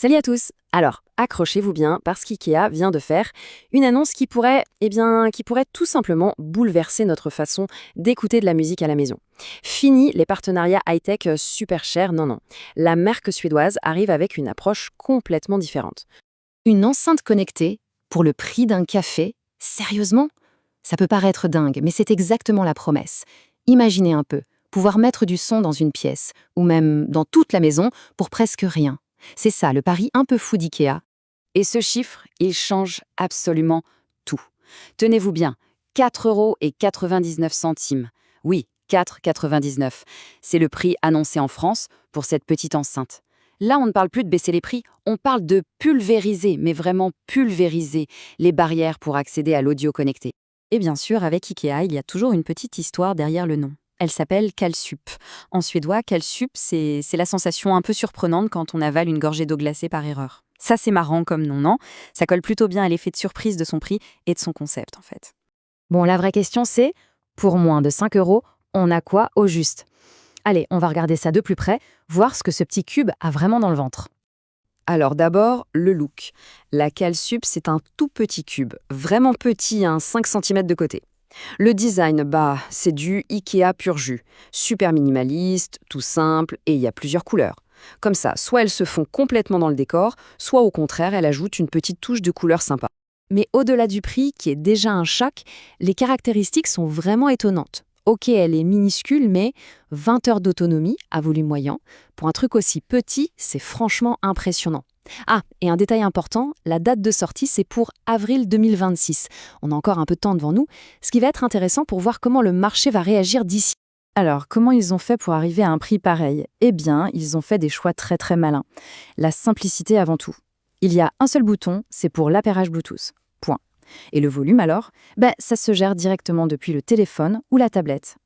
Salut à tous. Alors, accrochez-vous bien parce qu'IKEA vient de faire une annonce qui pourrait tout simplement bouleverser notre façon d'écouter de la musique à la maison. Fini les partenariats high-tech super chers, non non. La marque suédoise arrive avec une approche complètement différente. Une enceinte connectée pour le prix d'un café? Sérieusement? Ça peut paraître dingue, mais c'est exactement la promesse. Imaginez un peu, pouvoir mettre du son dans une pièce, ou même dans toute la maison, pour presque rien. C'est ça, le pari un peu fou d'IKEA. Et ce chiffre, il change absolument tout. Tenez-vous bien, 4,99 €. Oui, 4,99 €. C'est le prix annoncé en France pour cette petite enceinte. Là, on ne parle plus de baisser les prix, on parle de pulvériser, mais vraiment pulvériser les barrières pour accéder à l'audio connecté. Et bien sûr, avec IKEA, il y a toujours une petite histoire derrière le nom. Elle s'appelle Kalsup. En suédois, Kalsup, c'est la sensation un peu surprenante quand on avale une gorgée d'eau glacée par erreur. Ça, c'est marrant comme nom, non? Ça colle plutôt bien à l'effet de surprise de son prix et de son concept, en fait. Bon, la vraie question c'est, pour moins de 5 euros, on a quoi au juste? Allez, on va regarder ça de plus près, voir ce que ce petit cube a vraiment dans le ventre. Alors d'abord, le look. La Kalsup, c'est un tout petit cube, vraiment petit, 5 cm de côté. Le design, c'est du IKEA pur jus. Super minimaliste, tout simple, et il y a plusieurs couleurs. Comme ça, soit elles se font complètement dans le décor, soit au contraire, elles ajoutent une petite touche de couleur sympa. Mais au-delà du prix, qui est déjà un choc, les caractéristiques sont vraiment étonnantes. Ok, elle est minuscule, mais 20 heures d'autonomie à volume moyen. Pour un truc aussi petit, c'est franchement impressionnant. Ah, et un détail important, la date de sortie, c'est pour avril 2026. On a encore un peu de temps devant nous, ce qui va être intéressant pour voir comment le marché va réagir d'ici. Alors, comment ils ont fait pour arriver à un prix pareil? Eh bien, ils ont fait des choix très très malins. La simplicité avant tout. Il y a un seul bouton, c'est pour l'appairage Bluetooth. Point. Et le volume alors? Ça se gère directement depuis le téléphone ou la tablette.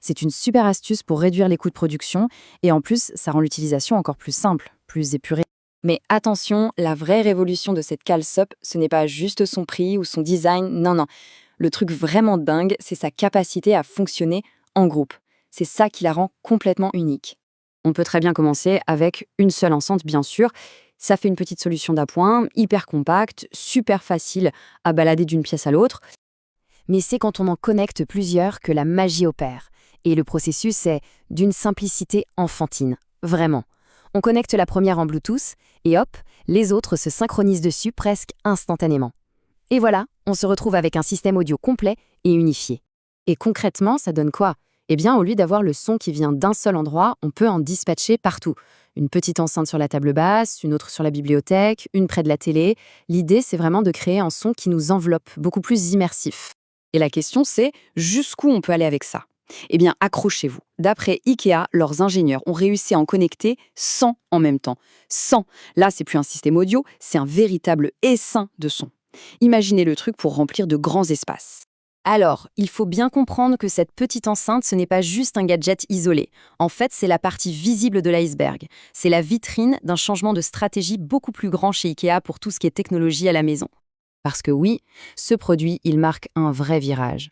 C'est une super astuce pour réduire les coûts de production et en plus, ça rend l'utilisation encore plus simple, plus épurée. Mais attention, la vraie révolution de cette Kalsup, ce n'est pas juste son prix ou son design, non, non. Le truc vraiment dingue, c'est sa capacité à fonctionner en groupe. C'est ça qui la rend complètement unique. On peut très bien commencer avec une seule enceinte, bien sûr. Ça fait une petite solution d'appoint, hyper compacte, super facile à balader d'une pièce à l'autre. Mais c'est quand on en connecte plusieurs que la magie opère. Et le processus est d'une simplicité enfantine. Vraiment. On connecte la première en Bluetooth et hop, les autres se synchronisent dessus presque instantanément. Et voilà, on se retrouve avec un système audio complet et unifié. Et concrètement, ça donne quoi? Eh bien, au lieu d'avoir le son qui vient d'un seul endroit, on peut en dispatcher partout. Une petite enceinte sur la table basse, une autre sur la bibliothèque, une près de la télé. L'idée, c'est vraiment de créer un son qui nous enveloppe, beaucoup plus immersif. Et la question c'est, jusqu'où on peut aller avec ça? Eh bien, accrochez-vous. D'après IKEA, leurs ingénieurs ont réussi à en connecter 100 en même temps. 100. Là, c'est plus un système audio, c'est un véritable essaim de son. Imaginez le truc pour remplir de grands espaces. Alors, il faut bien comprendre que cette petite enceinte, ce n'est pas juste un gadget isolé. En fait, c'est la partie visible de l'iceberg. C'est la vitrine d'un changement de stratégie beaucoup plus grand chez IKEA pour tout ce qui est technologie à la maison. Parce que oui, ce produit, il marque un vrai virage.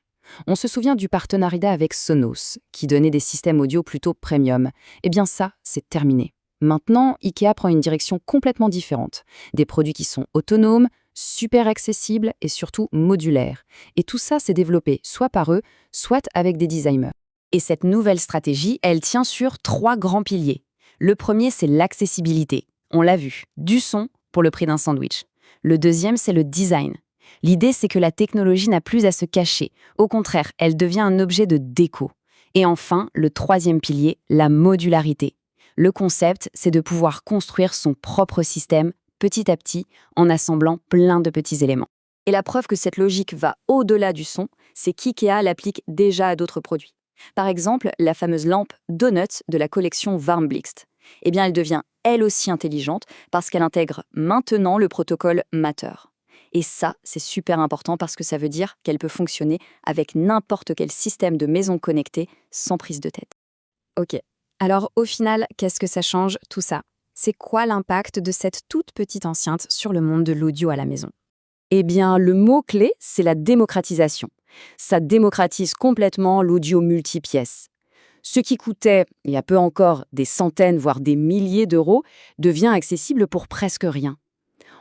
On se souvient du partenariat avec Sonos, qui donnait des systèmes audio plutôt premium. Eh bien ça, c'est terminé. Maintenant, IKEA prend une direction complètement différente. Des produits qui sont autonomes, super accessibles et surtout modulaires. Et tout ça s'est développé soit par eux, soit avec des designers. Et cette nouvelle stratégie, elle tient sur 3 grands piliers. Le premier, c'est l'accessibilité. On l'a vu, du son pour le prix d'un sandwich. Le deuxième, c'est le design. L'idée, c'est que la technologie n'a plus à se cacher. Au contraire, elle devient un objet de déco. Et enfin, le troisième pilier, la modularité. Le concept, c'est de pouvoir construire son propre système petit à petit en assemblant plein de petits éléments. Et la preuve que cette logique va au-delà du son, c'est qu'IKEA l'applique déjà à d'autres produits. Par exemple, la fameuse lampe Donut de la collection Warmblixt. Eh bien, elle devient elle aussi intelligente parce qu'elle intègre maintenant le protocole Matter. Et ça, c'est super important parce que ça veut dire qu'elle peut fonctionner avec n'importe quel système de maison connectée sans prise de tête. Ok, alors au final, qu'est-ce que ça change tout ça? C'est quoi l'impact de cette toute petite enceinte sur le monde de l'audio à la maison? Eh bien, le mot-clé, c'est la démocratisation. Ça démocratise complètement l'audio multipièce. Ce qui coûtait, il y a peu encore, des centaines, voire des milliers d'euros, devient accessible pour presque rien.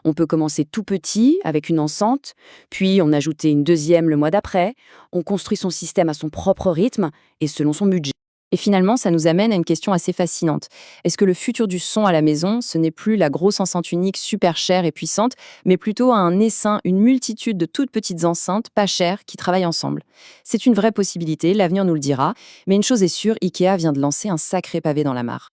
On peut commencer tout petit, avec une enceinte, puis en ajouter une deuxième le mois d'après. On construit son système à son propre rythme et selon son budget. Et finalement, ça nous amène à une question assez fascinante. Est-ce que le futur du son à la maison, ce n'est plus la grosse enceinte unique super chère et puissante, mais plutôt un essaim, une multitude de toutes petites enceintes, pas chères, qui travaillent ensemble? C'est une vraie possibilité, l'avenir nous le dira, mais une chose est sûre, IKEA vient de lancer un sacré pavé dans la mare.